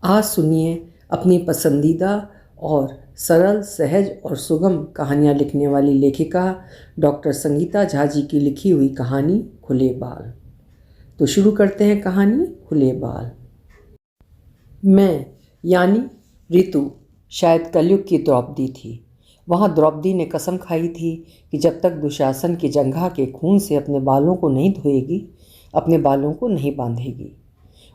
आज सुनिए अपनी पसंदीदा और सरल, सहज और सुगम कहानियाँ लिखने वाली लेखिका डॉक्टर संगीता झा जी की लिखी हुई कहानी खुले बाल। तो शुरू करते हैं कहानी खुले बाल। मैं यानी ऋतु शायद कलयुग की द्रौपदी थी। वहाँ द्रौपदी ने कसम खाई थी कि जब तक दुशासन की जंघा के खून से अपने बालों को नहीं धोएगी, अपने बालों को नहीं बांधेगी।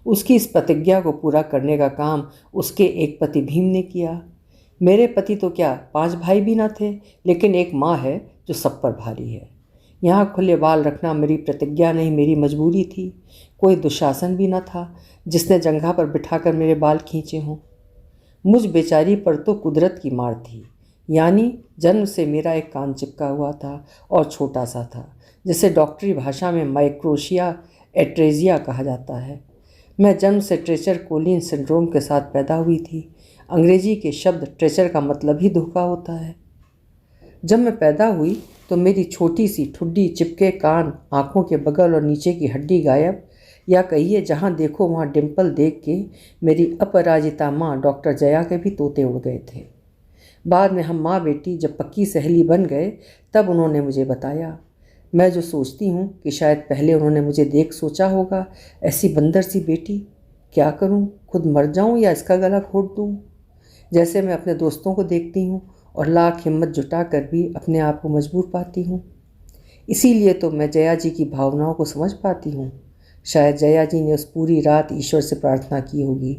उसकी इस प्रतिज्ञा को पूरा करने का काम उसके एक पति भीम ने किया। मेरे पति तो क्या 5 भाई भी न थे, लेकिन एक माँ है जो सब पर भारी है। यहाँ खुले बाल रखना मेरी प्रतिज्ञा नहीं, मेरी मजबूरी थी। कोई दुशासन भी न था जिसने जंघा पर बिठाकर मेरे बाल खींचे हों। मुझ बेचारी पर तो कुदरत की मार थी। यानी जन्म से मेरा एक कान चिपका हुआ था और छोटा सा था, जिसे डॉक्टरी भाषा में माइक्रोशिया एट्रेजिया कहा जाता है। मैं जन्म से ट्रेचर कोलिन सिंड्रोम के साथ पैदा हुई थी। अंग्रेजी के शब्द ट्रेचर का मतलब ही धोखा होता है। जब मैं पैदा हुई तो मेरी छोटी सी ठुड्डी, चिपके कान, आँखों के बगल और नीचे की हड्डी गायब, या कहिए जहाँ देखो वहाँ डिम्पल देख के मेरी अपराजिता माँ डॉक्टर जया के भी तोते उड़ गए थे। बाद में हम माँ बेटी जब पक्की सहेली बन गए तब उन्होंने मुझे बताया। मैं जो सोचती हूँ कि शायद पहले उन्होंने मुझे देख सोचा होगा, ऐसी बंदर सी बेटी, क्या करूँ, खुद मर जाऊँ या इसका गला घोट दूँ। जैसे मैं अपने दोस्तों को देखती हूँ और लाख हिम्मत जुटा कर भी अपने आप को मजबूर पाती हूँ। इसीलिए तो मैं जया जी की भावनाओं को समझ पाती हूँ। शायद जया जी ने उस पूरी रात ईश्वर से प्रार्थना की होगी,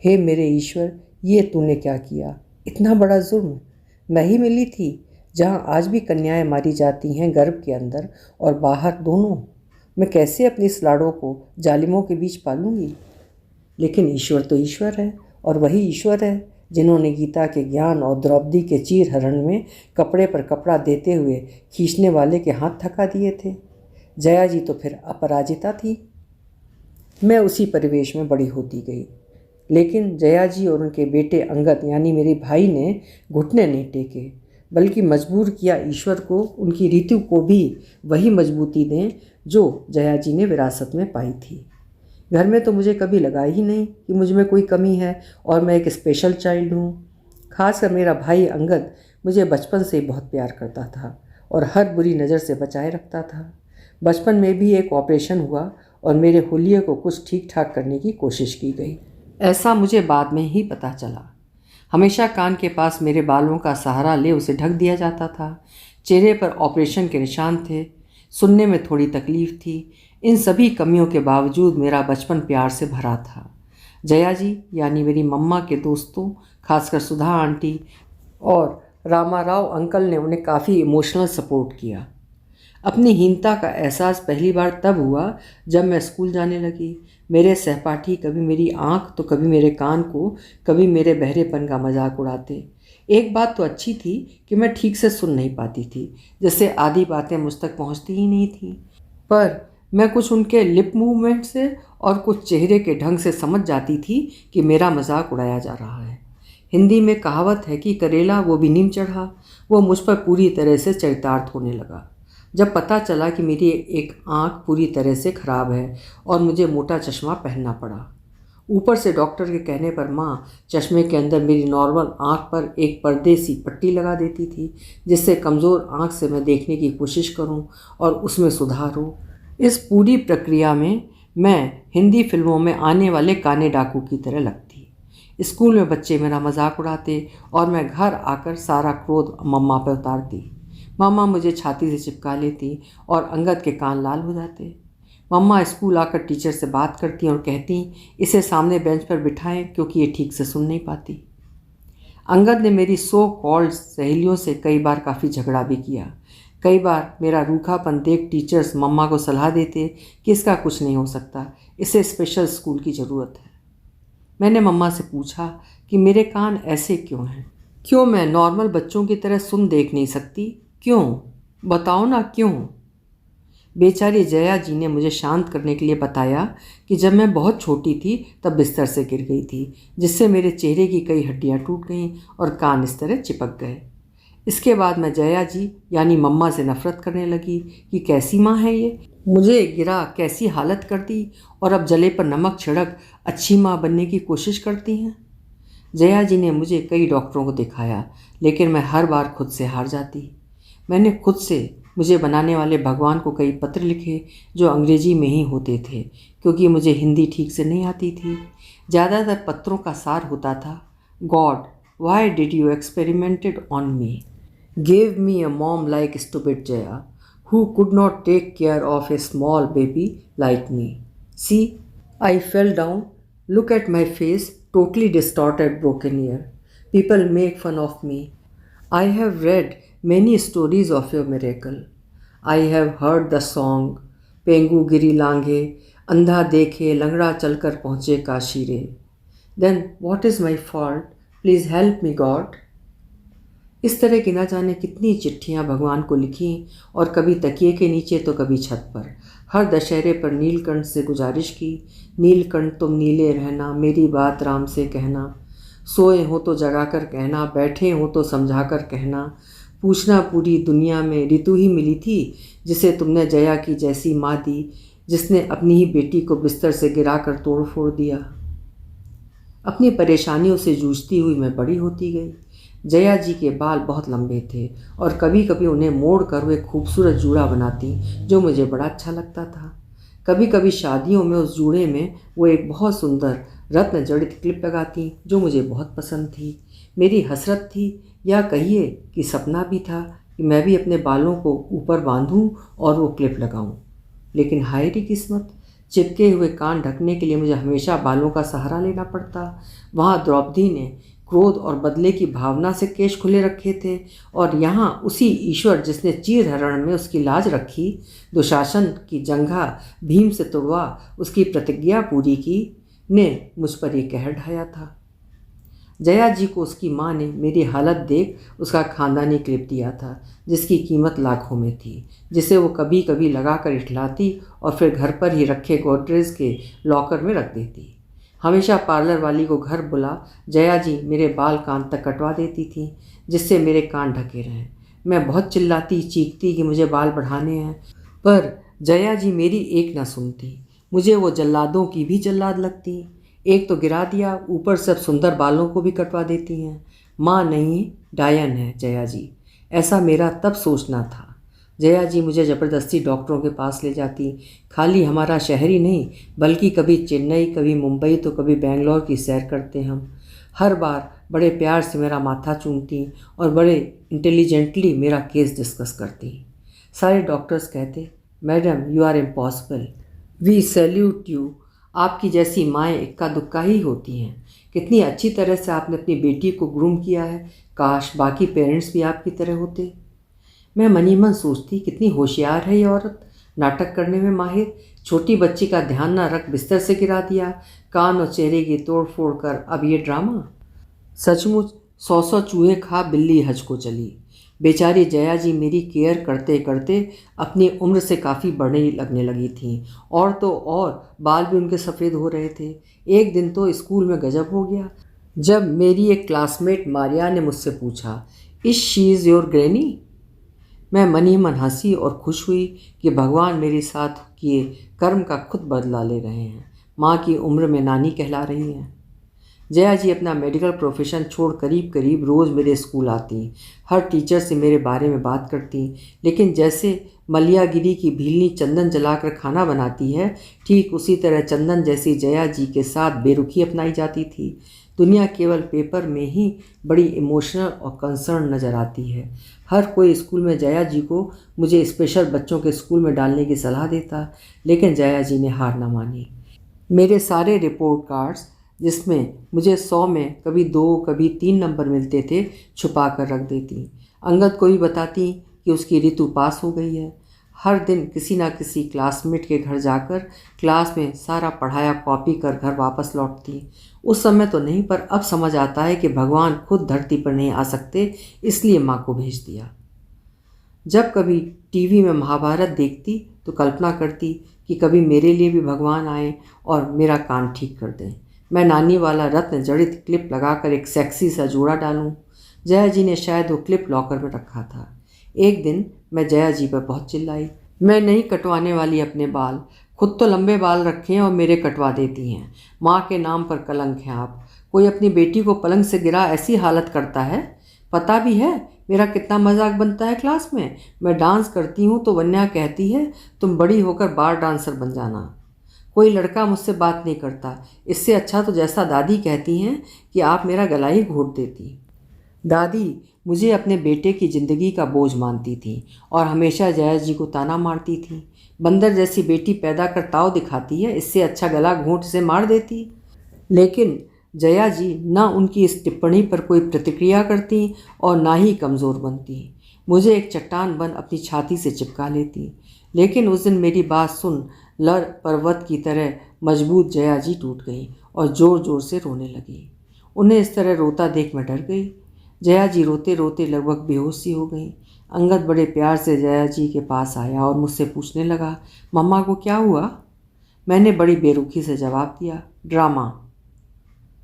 हे मेरे ईश्वर, ये तूने क्या किया, इतना बड़ा जुर्म। मैं ही मिली थी जहाँ आज भी कन्याएं मारी जाती हैं, गर्भ के अंदर और बाहर दोनों। मैं कैसे अपनी इस लाड़ों को जालिमों के बीच पालूंगी। लेकिन ईश्वर तो ईश्वर है, और वही ईश्वर है जिन्होंने गीता के ज्ञान और द्रौपदी के चीर हरण में कपड़े पर कपड़ा देते हुए खींचने वाले के हाथ थका दिए थे। जया जी तो फिर अपराजिता थी। मैं उसी परिवेश में बड़ी होती गई, लेकिन जया जी और उनके बेटे अंगद यानी मेरे भाई ने घुटने नहीं टेके, बल्कि मजबूर किया ईश्वर को उनकी ऋतु को भी वही मजबूती दें जो जया जी ने विरासत में पाई थी। घर में तो मुझे कभी लगा ही नहीं कि मुझ में कोई कमी है और मैं एक स्पेशल चाइल्ड हूँ। खासकर मेरा भाई अंगद मुझे बचपन से ही बहुत प्यार करता था और हर बुरी नज़र से बचाए रखता था। बचपन में भी एक ऑपरेशन हुआ और मेरे हुलिये को कुछ ठीक ठाक करने की कोशिश की गई। ऐसा मुझे बाद में ही पता चला। हमेशा कान के पास मेरे बालों का सहारा ले उसे ढक दिया जाता था। चेहरे पर ऑपरेशन के निशान थे, सुनने में थोड़ी तकलीफ थी। इन सभी कमियों के बावजूद मेरा बचपन प्यार से भरा था। जया जी यानी मेरी मम्मा के दोस्तों, खासकर सुधा आंटी और रामाराव अंकल ने उन्हें काफ़ी इमोशनल सपोर्ट किया। अपनी हीनता का एहसास पहली बार तब हुआ जब मैं स्कूल जाने लगी। मेरे सहपाठी कभी मेरी आँख तो कभी मेरे कान को, कभी मेरे बहरेपन का मजाक उड़ाते। एक बात तो अच्छी थी कि मैं ठीक से सुन नहीं पाती थी, जिससे आधी बातें मुझ तक पहुँचती ही नहीं थी। पर मैं कुछ उनके लिप मूवमेंट से और कुछ चेहरे के ढंग से समझ जाती थी कि मेरा मजाक उड़ाया जा रहा है। हिंदी में कहावत है कि करेला वो भी नीम चढ़ा। वो मुझ पर पूरी तरह से चरितार्थ होने लगा जब पता चला कि मेरी एक आँख पूरी तरह से ख़राब है और मुझे मोटा चश्मा पहनना पड़ा। ऊपर से डॉक्टर के कहने पर माँ चश्मे के अंदर मेरी नॉर्मल आँख पर एक पर्दे सी पट्टी लगा देती थी, जिससे कमज़ोर आँख से मैं देखने की कोशिश करूँ और उसमें सुधार हो। इस पूरी प्रक्रिया में मैं हिंदी फिल्मों में आने वाले काने डाकू की तरह लगती। स्कूल में बच्चे मेरा मजाक उड़ाते और मैं घर आकर सारा क्रोध मम्मा पर उतारती। मम्मा मुझे छाती से चिपका लेती और अंगद के कान लाल हो जाते। मम्मा स्कूल आकर टीचर से बात करती और कहती, इसे सामने बेंच पर बिठाएं क्योंकि ये ठीक से सुन नहीं पाती। अंगद ने मेरी सो कॉल्ड सहेलियों से कई बार काफ़ी झगड़ा भी किया। कई बार मेरा रूखापन देख टीचर्स मम्मा को सलाह देते कि इसका कुछ नहीं हो सकता, इसे स्पेशल स्कूल की ज़रूरत है। मैंने मम्मा से पूछा कि मेरे कान ऐसे क्यों हैं, क्यों मैं नॉर्मल बच्चों की तरह सुन देख नहीं सकती, क्यों, बताओ ना क्यों। बेचारी जया जी ने मुझे शांत करने के लिए बताया कि जब मैं बहुत छोटी थी तब बिस्तर से गिर गई थी, जिससे मेरे चेहरे की कई हड्डियां टूट गईं और कान इस तरह चिपक गए। इसके बाद मैं जया जी यानी मम्मा से नफ़रत करने लगी कि कैसी माँ है ये, मुझे गिरा कैसी हालत कर दी और अब जले पर नमक छिड़क अच्छी माँ बनने की कोशिश करती हैं। जया जी ने मुझे कई डॉक्टरों को दिखाया, लेकिन मैं हर बार खुद से हार जाती। मैंने खुद से मुझे बनाने वाले भगवान को कई पत्र लिखे जो अंग्रेजी में ही होते थे, क्योंकि मुझे हिंदी ठीक से नहीं आती थी। ज़्यादातर पत्रों का सार होता था, God why did you experimented on me, give me a mom like stupid Jaya who could not take care of a small baby like me. See, I fell down. Look at my face, totally distorted, broken here. People make fun of me. I have read many stories of your miracle. I have heard the song, Pengu Giri Langhe, Andha Dekhe, Langra Chalkar Pahunche Kashi Re. Then what is my fault? Please help me, God. इस तरह की ना जाने कितनी चिट्ठियाँ भगवान को लिखी, और कभी तकिए के नीचे तो कभी छत पर। हर दशहरे पर नीलकंठ से गुजारिश की, नीलकंठ तुम नीले रहना, मेरी बात राम से कहना, सोए हो तो जगा कर कहना, बैठे हो तो समझा कर कहना, पूछना पूरी दुनिया में ऋतु ही मिली थी जिसे तुमने जया की जैसी माँ दी, जिसने अपनी ही बेटी को बिस्तर से गिरा कर तोड़ फोड़ दिया। अपनी परेशानियों से जूझती हुई मैं बड़ी होती गई। जया जी के बाल बहुत लंबे थे और कभी कभी उन्हें मोड़ कर वे खूबसूरत जूड़ा बनाती, जो मुझे बड़ा अच्छा लगता था। कभी कभी शादियों में उस जूड़े में वो एक बहुत सुंदर रत्न जड़ित क्लिप लगाती, जो मुझे बहुत पसंद थी। मेरी हसरत थी, या कहिए कि सपना भी था, कि मैं भी अपने बालों को ऊपर बांधूं और वो क्लिप लगाऊं। लेकिन हाय री किस्मत, चिपके हुए कान ढकने के लिए मुझे हमेशा बालों का सहारा लेना पड़ता। वहाँ द्रौपदी ने क्रोध और बदले की भावना से केश खुले रखे थे, और यहाँ उसी ईश्वर जिसने चीरहरण में उसकी लाज रखी, दुशासन की जंघा भीम से तुड़वा उसकी प्रतिज्ञा पूरी की, ने मुझ पर यह कहर ढाया था। जया जी को उसकी माँ ने मेरी हालत देख उसका खानदानी क्लिप दिया था, जिसकी कीमत लाखों में थी, जिसे वो कभी कभी लगा कर इठलाती और फिर घर पर ही रखे गोदरेज के लॉकर में रख देती। हमेशा पार्लर वाली को घर बुला जया जी मेरे बाल कान तक कटवा देती थी, जिससे मेरे कान ढके रहें। मैं बहुत चिल्लाती चीखती कि मुझे बाल बढ़ाने हैं, पर जया जी मेरी एक न सुनती। मुझे वो जल्लादों की भी जल्लाद लगती। एक तो गिरा दिया, ऊपर सब सुंदर बालों को भी कटवा देती हैं। माँ नहीं, डायन है जया जी, ऐसा मेरा तब सोचना था। जया जी मुझे ज़बरदस्ती डॉक्टरों के पास ले जाती। खाली हमारा शहर ही नहीं, बल्कि कभी चेन्नई, कभी मुंबई, तो कभी बेंगलोर की सैर करते हम। हर बार बड़े प्यार से मेरा माथा चूमती और बड़े इंटेलिजेंटली मेरा केस डिस्कस करती। सारे डॉक्टर्स कहते, madam you are impossible, we salute you. आपकी जैसी माएँ इक्का दुक्का ही होती हैं। कितनी अच्छी तरह से आपने अपनी बेटी को ग्रूम किया है। काश बाकी पेरेंट्स भी आपकी तरह होते। मैं मनी मन सोचती, कितनी होशियार है ये औरत, नाटक करने में माहिर। छोटी बच्ची का ध्यान न रख बिस्तर से गिरा दिया, कान और चेहरे की तोड़ फोड़ कर अब ये ड्रामा। सचमुच 100 चूहे खा बिल्ली हज को चली। बेचारी जया जी मेरी केयर करते करते अपनी उम्र से काफ़ी बड़े लगने लगी थीं, और तो और बाल भी उनके सफ़ेद हो रहे थे। एक दिन तो स्कूल में गजब हो गया, जब मेरी एक क्लासमेट मारिया ने मुझसे पूछा, is she is your granny. मैं मन ही मन हंसी और खुश हुई कि भगवान मेरे साथ किए कर्म का खुद बदला ले रहे हैं। माँ की उम्र में नानी कहला रही हैं। जया जी अपना मेडिकल प्रोफेशन छोड़ करीब करीब रोज़ मेरे स्कूल आती। हर टीचर से मेरे बारे में बात करती, लेकिन जैसे मलियागिरी की भीलनी चंदन जलाकर खाना बनाती है, ठीक उसी तरह चंदन जैसी जया जी के साथ बेरुखी अपनाई जाती थी। दुनिया केवल पेपर में ही बड़ी इमोशनल और कंसर्न नज़र आती है। हर कोई स्कूल में जया जी को मुझे स्पेशल बच्चों के स्कूल में डालने की सलाह देता, लेकिन जया जी ने हार न मानी। मेरे सारे रिपोर्ट कार्ड्स, जिसमें मुझे 100 में कभी 2 कभी 3 नंबर मिलते थे, छुपा कर रख देती। अंगद को भी बताती कि उसकी ऋतु पास हो गई है। हर दिन किसी ना किसी क्लासमेट के घर जाकर क्लास में सारा पढ़ाया कॉपी कर घर वापस लौटती। उस समय तो नहीं, पर अब समझ आता है कि भगवान खुद धरती पर नहीं आ सकते, इसलिए माँ को भेज दिया। जब कभी टीवी में महाभारत देखती तो कल्पना करती कि कभी मेरे लिए भी भगवान आए और मेरा कान ठीक कर दें। मैं नानी वाला रत्न जड़ित क्लिप लगाकर एक सेक्सी सा जोड़ा डालूं। जया जी ने शायद वो क्लिप लॉकर में रखा था। एक दिन मैं जया जी पर बहुत चिल्लाई, मैं नहीं कटवाने वाली अपने बाल। खुद तो लंबे बाल रखे हैं और मेरे कटवा देती हैं। माँ के नाम पर कलंक हैं आप। कोई अपनी बेटी को पलंग से गिरा ऐसी हालत करता है। पता भी है मेरा कितना मजाक बनता है क्लास में। मैं डांस करती हूँ तो वन्या कहती है तुम बड़ी होकर बार डांसर बन जाना। कोई लड़का मुझसे बात नहीं करता। इससे अच्छा तो जैसा दादी कहती हैं कि आप मेरा गला ही घोट देती। दादी मुझे अपने बेटे की ज़िंदगी का बोझ मानती थी और हमेशा जया जी को ताना मारती थी। बंदर जैसी बेटी पैदा कर ताव दिखाती है, इससे अच्छा गला घोंट से मार देती। लेकिन जया जी ना उनकी इस टिप्पणी पर कोई प्रतिक्रिया करती और ना ही कमज़ोर बनती। मुझे एक चट्टान बन अपनी छाती से चिपका लेती। लेकिन उस दिन मेरी बात सुन लड़ पर्वत की तरह मजबूत जया जी टूट गई और ज़ोर ज़ोर से रोने लगी। उन्हें इस तरह रोता देख मैं डर गई। जया जी रोते रोते लगभग बेहोश सी हो गई। अंगद बड़े प्यार से जया जी के पास आया और मुझसे पूछने लगा, मम्मा को क्या हुआ? मैंने बड़ी बेरुखी से जवाब दिया, ड्रामा।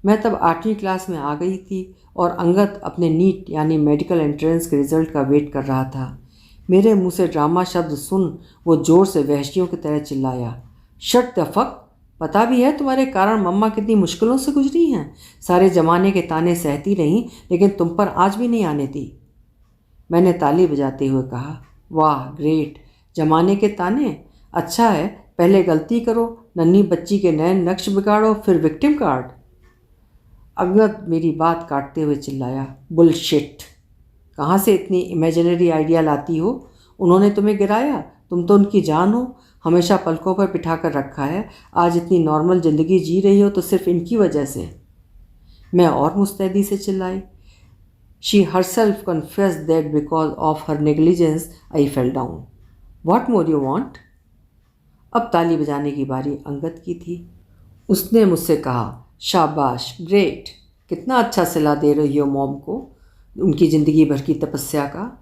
मैं तब 8वीं क्लास में आ गई थी और अंगद अपने नीट यानी मेडिकल एंट्रेंस के रिज़ल्ट का वेट कर रहा था। मेरे मुंह से ड्रामा शब्द सुन वो ज़ोर से वहशियों की तरह चिल्लाया, शट द फक। पता भी है तुम्हारे कारण मम्मा कितनी मुश्किलों से गुजरी हैं। सारे ज़माने के ताने सहती रहीं लेकिन तुम पर आज भी नहीं आने दी। मैंने ताली बजाते हुए कहा, वाह ग्रेट, ज़माने के ताने। अच्छा है, पहले गलती करो, नन्ही बच्ची के नए नक्श बिगाड़ो, फिर विक्टिम कार्ड। अंगद मेरी बात काटते हुए चिल्लाया, बुलशिट। कहाँ से इतनी इमेजिनरी आइडिया लाती हो? उन्होंने तुम्हें गिराया, तुम तो उनकी जान हो। हमेशा पलकों पर बिठा कर रखा है। आज इतनी नॉर्मल ज़िंदगी जी रही हो तो सिर्फ इनकी वजह से। मैं और मुस्तैदी से चिल्लाई, she herself confessed that because of her negligence I fell down. What more you want? अब ताली बजाने की बारी अंगद की थी। उसने मुझसे कहा, शाबाश, ग्रेट, कितना अच्छा सिला दे रही हो मॉम को उनकी ज़िंदगी भर की तपस्या का।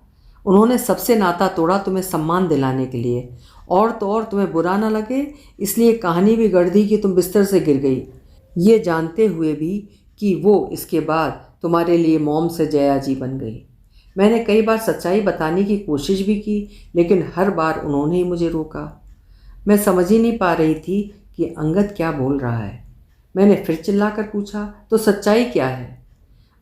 उन्होंने सबसे नाता तोड़ा तुम्हें सम्मान दिलाने के लिए, और तो और तुम्हें बुरा ना लगे इसलिए कहानी भी गढ़ दी कि तुम बिस्तर से गिर गई, ये जानते हुए भी कि वो इसके बाद तुम्हारे लिए मॉम से जया जी बन गई। मैंने कई बार सच्चाई बताने की कोशिश भी की लेकिन हर बार उन्होंने ही मुझे रोका। मैं समझ ही नहीं पा रही थी कि अंगद क्या बोल रहा है। मैंने फिर चिल्लाकर पूछा, तो सच्चाई क्या है?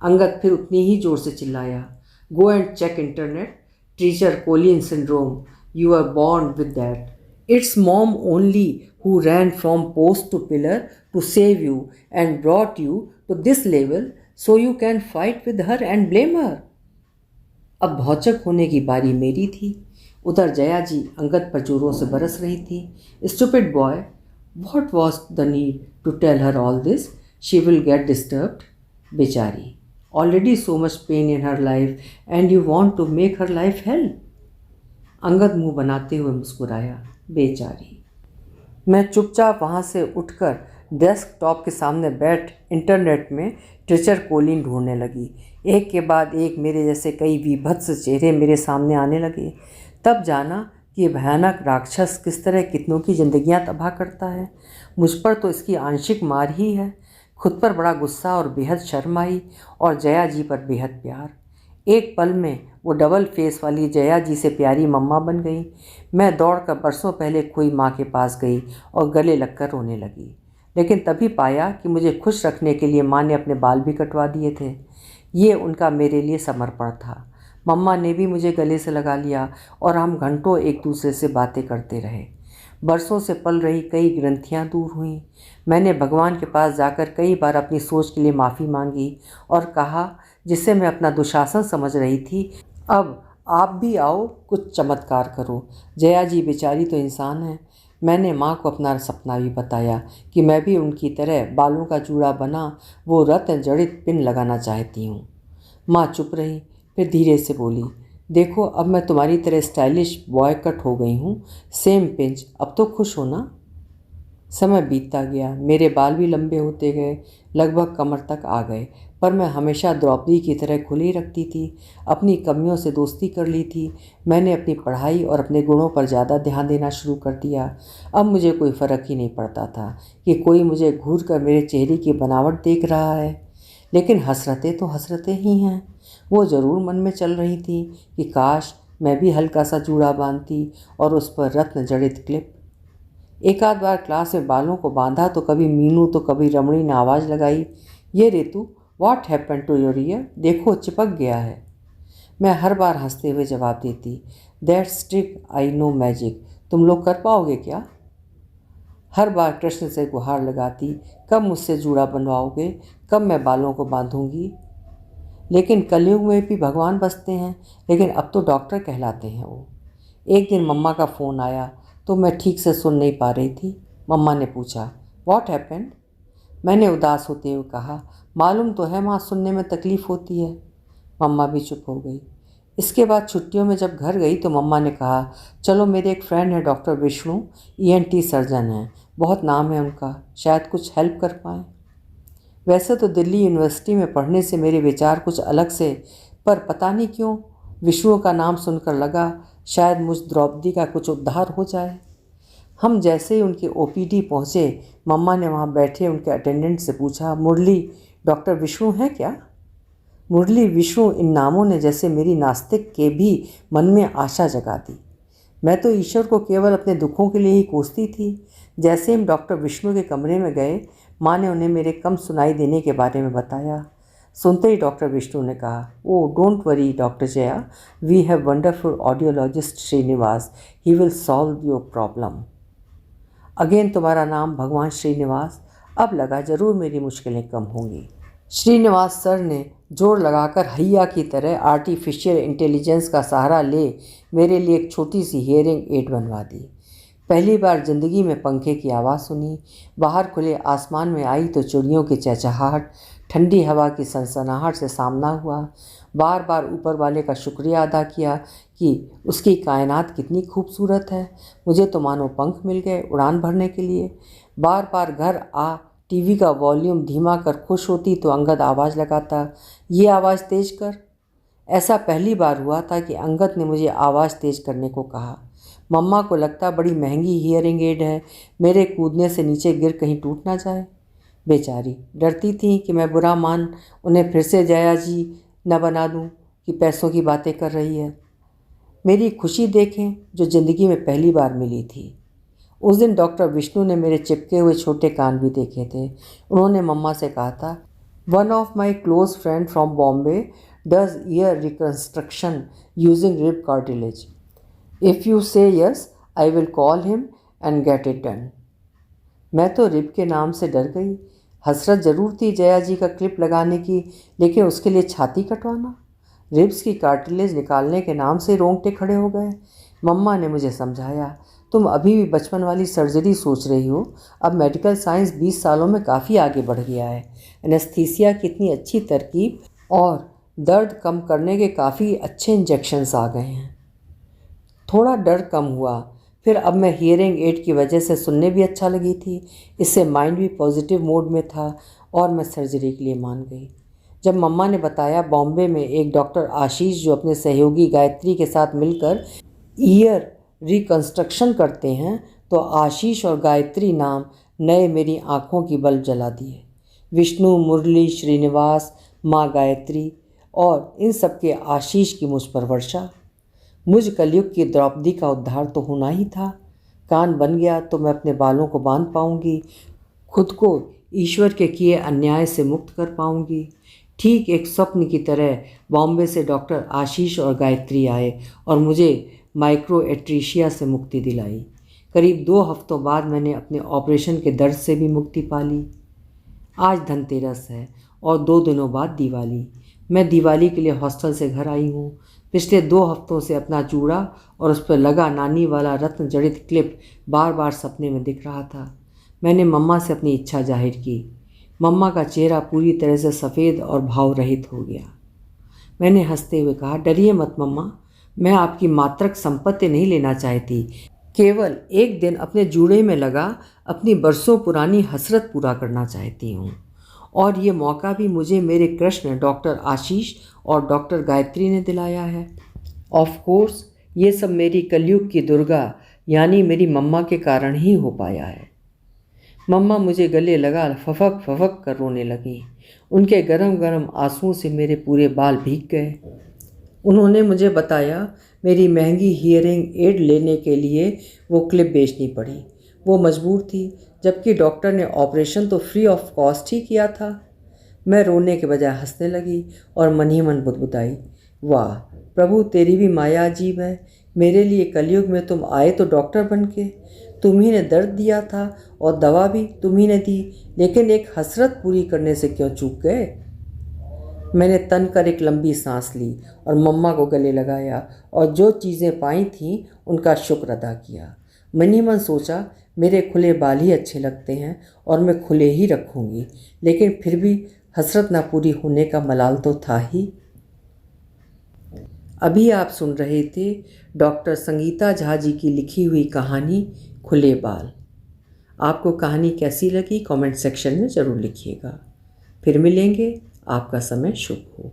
अंगद फिर उतनी ही जोर से चिल्लाया, go and check internet, Treacher Collins syndrome, you are born with that. It's mom only who ran from post to pillar to save you and brought you to this level so you can fight with her and blame her. अब भौचक होने की बारी मेरी थी। उधर जया जी अंगद पर जोरों से बरस रही थी। Stupid boy, what was the need to tell her all this? She will get disturbed. बेचारी, already so much pain in her life and you want to make her life hell. Angad मुंह बनाते हुए मुस्कुराया, बेचारी। मैं चुपचाप वहाँ से उठकर डेस्कटॉप के सामने बैठ इंटरनेट में टीचर कोलिन ढूंढने लगी। एक के बाद एक मेरे जैसे कई विभत्स चेहरे मेरे सामने आने लगे। तब जाना कि ये भयानक राक्षस किस तरह कितनों की ज़िंदगियाँ तबाह करता है। मुझ पर तो इसकी आंशिक मार ही है। खुद पर बड़ा गुस्सा और बेहद शर्म आई और जया जी पर बेहद प्यार। एक पल में वो डबल फेस वाली जया जी से प्यारी मम्मा बन गई। मैं दौड़कर बरसों पहले खोई माँ के पास गई और गले लगकर रोने लगी। लेकिन तभी पाया कि मुझे खुश रखने के लिए माँ ने अपने बाल भी कटवा दिए थे। ये उनका मेरे लिए समर्पण था। मम्मा ने भी मुझे गले से लगा लिया और हम घंटों एक दूसरे से बातें करते रहे। बरसों से पल रही कई ग्रंथियाँ दूर हुईं। मैंने भगवान के पास जाकर कई बार अपनी सोच के लिए माफ़ी मांगी और कहा, जिसे मैं अपना दुशासन समझ रही थी, अब आप भी आओ कुछ चमत्कार करो। जया जी बेचारी तो इंसान है। मैंने माँ को अपना सपना भी बताया कि मैं भी उनकी तरह बालों का जूड़ा बना वो रत्न जड़ित पिन लगाना चाहती हूँ। माँ चुप रही, फिर धीरे से बोली, देखो अब मैं तुम्हारी तरह स्टाइलिश बॉय कट हो गई हूँ, सेम पिंच, अब तो खुश हो ना। समय बीतता गया, मेरे बाल भी लंबे होते गए, लगभग कमर तक आ गए, पर मैं हमेशा द्रौपदी की तरह खुली रखती थी। अपनी कमियों से दोस्ती कर ली थी। मैंने अपनी पढ़ाई और अपने गुणों पर ज़्यादा ध्यान देना शुरू कर दिया। अब मुझे कोई फ़र्क ही नहीं पड़ता था कि कोई मुझे घूर कर मेरे चेहरे की बनावट देख रहा है। लेकिन हसरतें तो हसरतें ही हैं। वो ज़रूर मन में चल रही थी कि काश मैं भी हल्का सा जूड़ा बांधती और उस पर रत्न जड़ित क्लिप। एक आध बार क्लास में बालों को बांधा तो कभी मीनू तो कभी रमणी ने आवाज़ लगाई, ये Retu, what happen to your ear, देखो चिपक गया है। मैं हर बार हंसते हुए जवाब देती, that's trick, I know magic, तुम लोग कर पाओगे क्या? हर बार कृष्ण से गुहार लगाती, कब मुझसे जूड़ा बनवाओगे, कब मैं बालों को बांधूंगी। लेकिन कलयुग में भी भगवान बसते हैं, लेकिन अब तो डॉक्टर कहलाते हैं वो। एक दिन मम्मा का फ़ोन आया तो मैं ठीक से सुन नहीं पा रही थी। मम्मा ने पूछा, व्हाट हैपेंड? मैंने उदास होते हुए कहा, मालूम तो है माँ, सुनने में तकलीफ़ होती है। मम्मा भी चुप हो गई। इसके बाद छुट्टियों में जब घर गई तो मम्मा ने कहा, चलो मेरे एक फ्रेंड है डॉक्टर विष्णु, ENT सर्जन हैं, बहुत नाम है उनका, शायद कुछ हेल्प कर पाएँ। वैसे तो दिल्ली यूनिवर्सिटी में पढ़ने से मेरे विचार कुछ अलग से, पर पता नहीं क्यों विष्णु का नाम सुनकर लगा शायद मुझ द्रौपदी का कुछ उद्धार हो जाए। हम जैसे ही उनके OPD पहुँचे, मम्मा ने वहाँ बैठे उनके अटेंडेंट से पूछा, मुरली डॉक्टर विष्णु है क्या? मुरली विष्णु इन नामों ने जैसे मेरी नास्तिक के भी मन में आशा जगा दी। मैं तो ईश्वर को केवल अपने दुखों के लिए ही कोसती थी। जैसे हम डॉक्टर विष्णु के कमरे में गए, माँ ने उन्हें मेरे कम सुनाई देने के बारे में बताया। सुनते ही डॉक्टर विष्णु ने कहा, oh don't worry doctor Jaya, we have wonderful audiologist Srinivas, he will solve your problem. Again तुम्हारा नाम भगवान श्रीनिवास, अब लगा जरूर मेरी मुश्किलें कम होंगी। श्रीनिवास सर ने जोर लगाकर हैया की तरह आर्टिफिशियल इंटेलिजेंस का सहारा ले मेरे लिए एक छोटी सी हियरिंग एड बनवा दी। पहली बार ज़िंदगी में पंखे की आवाज़ सुनी। बाहर खुले आसमान में आई तो चिड़ियों की चहचहाहट, ठंडी हवा की सनसनाहट से सामना हुआ। बार बार ऊपर वाले का शुक्रिया अदा किया कि उसकी कायनात कितनी खूबसूरत है। मुझे तो मानो पंख मिल गए उड़ान भरने के लिए। बार बार घर आ टीवी का वॉल्यूम धीमा कर खुश होती तो अंगद आवाज़ लगाता, ये आवाज़ तेज कर। ऐसा पहली बार हुआ था कि अंगद ने मुझे आवाज़ तेज करने को कहा। मम्मा को लगता बड़ी महंगी हियरिंग एड है, मेरे कूदने से नीचे गिर कहीं टूट ना जाए। बेचारी डरती थी कि मैं बुरा मान उन्हें फिर से जया जी न बना दूं कि पैसों की बातें कर रही है। मेरी खुशी देखें जो ज़िंदगी में पहली बार मिली थी। उस दिन डॉक्टर विष्णु ने मेरे चिपके हुए छोटे कान भी देखे थे। उन्होंने मम्मा से कहा था, one of my close friend from Bombay does ear reconstruction using rib cartilage. If you say yes I will call him and get it done. मैं तो रिब के नाम से डर गई। हसरत ज़रूर थी जया जी का क्लिप लगाने की, लेकिन उसके लिए छाती कटवाना। रिब्स की कार्टिलेज निकालने के नाम से रोंगटे खड़े हो गए। मम्मा ने मुझे समझाया, तुम अभी भी बचपन वाली सर्जरी सोच रही हो, अब मेडिकल साइंस 20 सालों में काफ़ी आगे बढ़ गया है। एनेस्थीसिया की इतनी अच्छी तरकीब और दर्द कम करने के काफ़ी अच्छे इंजेक्शन्स आ गए हैं। थोड़ा डर कम हुआ। फिर अब मैं हियरिंग एड की वजह से सुनने भी अच्छा लगी थी। इससे माइंड भी पॉजिटिव मोड में था और मैं सर्जरी के लिए मान गई। जब मम्मा ने बताया बॉम्बे में एक डॉक्टर आशीष जो अपने सहयोगी गायत्री के साथ मिलकर ईयर रिकन्स्ट्रक्शन करते हैं, तो आशीष और गायत्री नाम नए मेरी आँखों की बल्ब जला दिए। विष्णु, मुरली, श्रीनिवास, माँ गायत्री और इन सब के आशीष की मुझ पर वर्षा। मुझ कलयुग की द्रौपदी का उद्धार तो होना ही था। कान बन गया तो मैं अपने बालों को बांध पाऊंगी, खुद को ईश्वर के किए अन्याय से मुक्त कर पाऊंगी। ठीक एक स्वप्न की तरह बॉम्बे से डॉक्टर आशीष और गायत्री आए और मुझे माइक्रो एट्रीशिया से मुक्ति दिलाई। करीब 2 हफ्तों बाद मैंने अपने ऑपरेशन के दर्द से भी मुक्ति पा ली। आज धनतेरस है और 2 दिनों बाद दिवाली। मैं दिवाली के लिए हॉस्टल से घर आई हूँ। पिछले 2 हफ्तों से अपना चूड़ा और उस पर लगा नानी वाला रत्न जड़ित क्लिप बार बार सपने में दिख रहा था। मैंने मम्मा से अपनी इच्छा जाहिर की। मम्मा का चेहरा पूरी तरह से सफ़ेद और भाव रहित हो गया। मैंने हंसते हुए कहा, डरिए मत मम्मा, मैं आपकी मातृक संपत्ति नहीं लेना चाहती, केवल एक दिन अपने जूड़े में लगा अपनी बरसों पुरानी हसरत पूरा करना चाहती हूँ। और ये मौका भी मुझे मेरे कृष्ण डॉक्टर आशीष और डॉक्टर गायत्री ने दिलाया है। ऑफ कोर्स ये सब मेरी कलयुग की दुर्गा यानी मेरी मम्मा के कारण ही हो पाया है। मम्मा मुझे गले लगा फफक फफक कर रोने लगी। उनके गरम गरम आंसुओं से मेरे पूरे बाल भीग गए। उन्होंने मुझे बताया, मेरी महंगी हियरिंग एड लेने के लिए वो क्लिप बेचनी पड़ी। वो मजबूर थी, जबकि डॉक्टर ने ऑपरेशन तो फ्री ऑफ कॉस्ट ही किया था। मैं रोने के बजाय हंसने लगी और मन ही मन बुदबुदाई, वाह प्रभु, तेरी भी माया अजीब है। मेरे लिए कलयुग में तुम आए तो डॉक्टर बन के। तुम ही ने दर्द दिया था और दवा भी तुम ही ने दी, लेकिन एक हसरत पूरी करने से क्यों चूक गए। मैंने तन कर एक लंबी सांस ली और मम्मा को गले लगाया और जो चीज़ें पाई थीं उनका शुक्र अदा किया। मन ही मन सोचा, मेरे खुले बाल ही अच्छे लगते हैं और मैं खुले ही रखूँगी, लेकिन फिर भी हसरत ना पूरी होने का मलाल तो था ही। अभी आप सुन रहे थे डॉक्टर संगीता झा जी की लिखी हुई कहानी खुले बाल। आपको कहानी कैसी लगी कमेंट सेक्शन में ज़रूर लिखिएगा। फिर मिलेंगे। आपका समय शुभ हो।